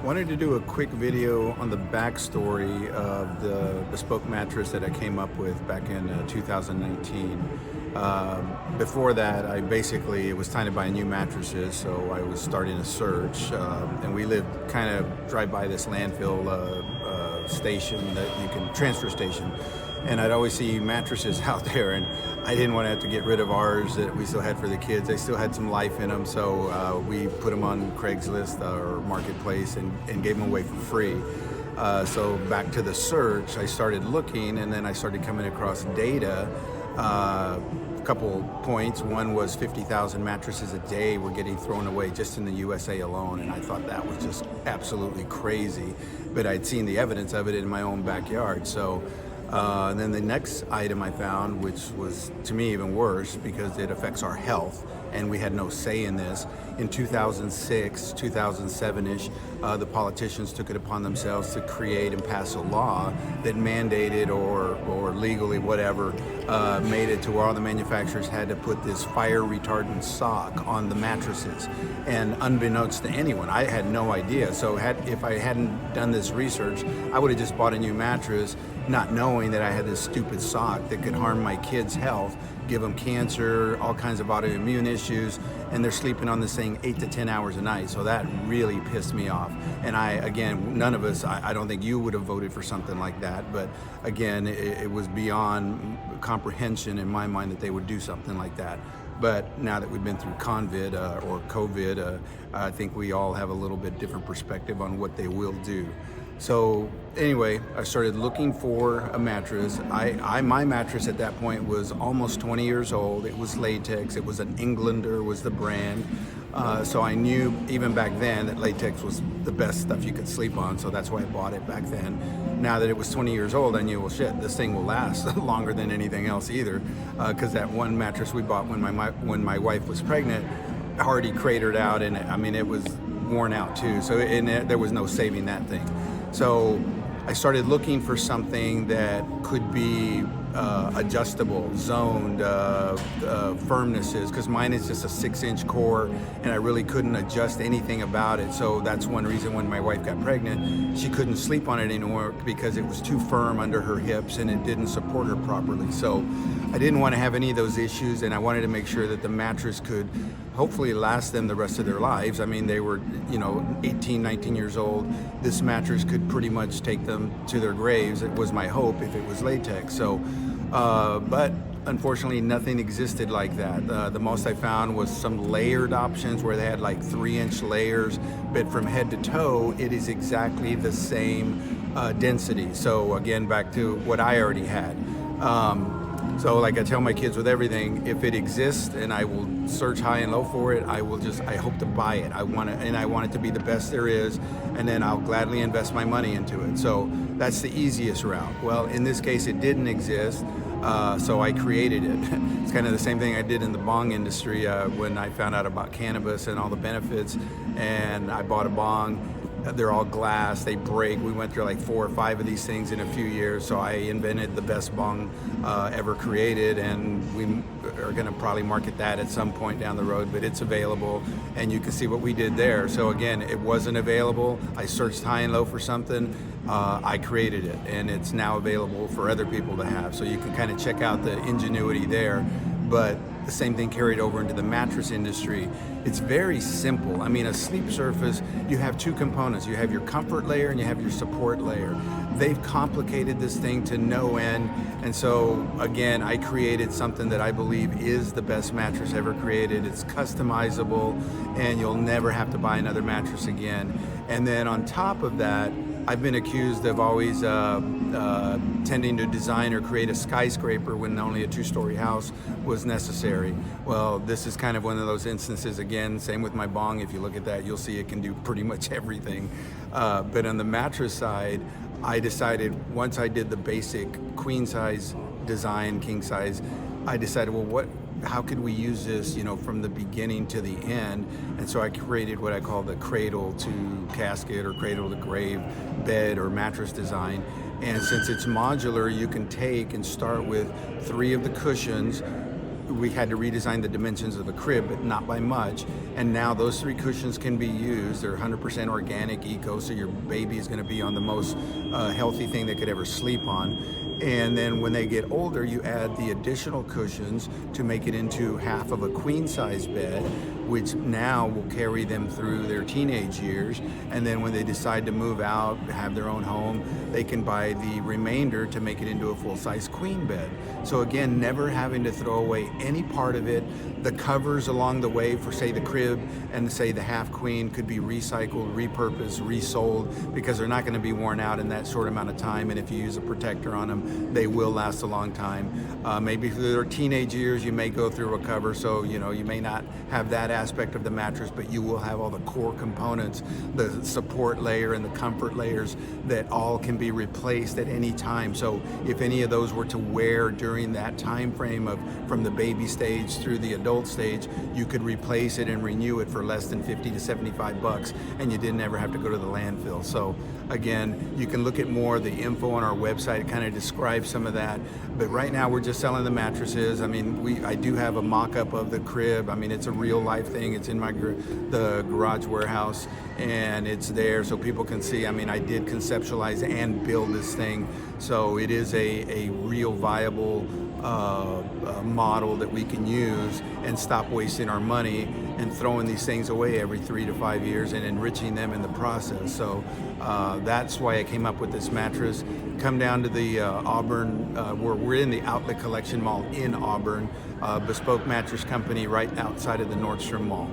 Wanted to do a quick video on the backstory of the Bespoke mattress that I came up with back in 2019. Before that, it was time to buy new mattresses, so I was starting a search, and we lived kind of drive by this landfill station that you can, transfer station, and I'd always see mattresses out there, and I didn't want to have to get rid of ours that we still had for the kids. They still had some life in them, so we put them on Craigslist or Marketplace and gave them away for free. So back to the search, I started looking, and then I started coming across data. A couple points. One was 50,000 mattresses a day were getting thrown away just in the USA alone, and I thought that was just absolutely crazy. But I'd seen the evidence of it in my own backyard. So and then the next item I found, which was to me even worse because it affects our health, and we had no say in this. In 2006, 2007-ish, the politicians took it upon themselves to create and pass a law that mandated or legally, whatever, made it to where all the manufacturers had to put this fire retardant sock on the mattresses. And unbeknownst to anyone, I had no idea. So if I hadn't done this research, I would have just bought a new mattress, not knowing that I had this stupid sock that could harm my kids' health, give them cancer, all kinds of autoimmune issues, and they're sleeping on this thing 8 to 10 hours a night. So that really pissed me off. And again, none of us, I don't think you would have voted for something like that, but again, it was beyond comprehension in my mind that they would do something like that. But now that we've been through COVID, I think we all have a little bit different perspective on what they will do. So anyway, I started looking for a mattress. My mattress at that point was almost 20 years old. It was latex. It was an Englander was the brand. So I knew even back then that latex was the best stuff you could sleep on. So that's why I bought it back then. Now that it was 20 years old, I knew, well, shit, this thing will last longer than anything else either. Because that one mattress we bought when my wife was pregnant already cratered out, and I mean, it was worn out too. So there was no saving that thing. So I started looking for something that could be adjustable, zoned, firmnesses, because mine is just a 6-inch core, and I really couldn't adjust anything about it. So that's one reason when my wife got pregnant, she couldn't sleep on it anymore because it was too firm under her hips and it didn't support her properly. So I didn't want to have any of those issues, and I wanted to make sure that the mattress could hopefully last them the rest of their lives. I mean, they were, 18, 19 years old. This mattress could pretty much take them to their graves. It was my hope if it was latex. So, but unfortunately, nothing existed like that. The most I found was some layered options where they had like 3-inch layers, but from head to toe, it is exactly the same density. So again, back to what I already had. So like I tell my kids with everything, if it exists and I will search high and low for it, I hope to buy it. I want it to be the best there is, and then I'll gladly invest my money into it. So that's the easiest route. Well, in this case, it didn't exist, so I created it. It's kind of the same thing I did in the bong industry when I found out about cannabis and all the benefits, and I bought a bong. They're all glass, they break. We went through like 4 or 5 of these things in a few years, so I invented the best bong ever created, and we are gonna probably market that at some point down the road, but it's available, and you can see what we did there. So again, it wasn't available. I searched high and low for something, I created it, and it's now available for other people to have. So you can kind of check out the ingenuity there, but the same thing carried over into the mattress industry. It's very simple. I mean, a sleep surface, you have 2 components. You have your comfort layer and you have your support layer. They've complicated this thing to no end. And so again, I created something that I believe is the best mattress ever created. It's customizable, and you'll never have to buy another mattress again. And then on top of that, I've been accused of always tending to design or create a skyscraper when only a 2-story house was necessary. Well, this is kind of one of those instances again. Same with my bong. If you look at that, you'll see it can do pretty much everything. But on the mattress side, I decided once I did the basic queen size design, king size, I decided, well, how could we use this, from the beginning to the end? And so I created what I call the cradle to casket or cradle to grave bed or mattress design. And since it's modular, you can take and start with 3 of the cushions, we had to redesign the dimensions of the crib, but not by much. And now those 3 cushions can be used. They're 100% organic, eco, so your baby is going to be on the most healthy thing they could ever sleep on. And then when they get older, you add the additional cushions to make it into half of a queen size bed, which now will carry them through their teenage years. And then when they decide to move out, have their own home, they can buy the remainder to make it into a full-size queen bed. So again, never having to throw away any part of it. The covers along the way for, say, the crib and, say, the half queen could be recycled, repurposed, resold, because they're not going to be worn out in that short amount of time. And if you use a protector on them, they will last a long time. Maybe through their teenage years, you may go through a cover, so you may not have that aspect of the mattress, but you will have all the core components, the support layer and the comfort layers that all can be replaced at any time. So if any of those were to wear during that time frame of from the baby stage through the adult stage, you could replace it and renew it for less than 50 to 75 bucks, and you didn't ever have to go to the landfill. So again, you can look at more of the info on our website. It kind of describes some of that, but right now we're just selling the mattresses. I mean, I do have a mock-up of the crib. I mean, it's a real life thing. It's in the garage warehouse, and it's there so people can see. I mean, I did conceptualize and build this thing, so it is a real viable model that we can use and stop wasting our money and throwing these things away every 3 to 5 years and enriching them in the process. So that's why I came up with this mattress. Come down to the Auburn, where we're in the Outlet Collection Mall in Auburn, Bespoke Mattress Company right outside of the Nordstrom Mall.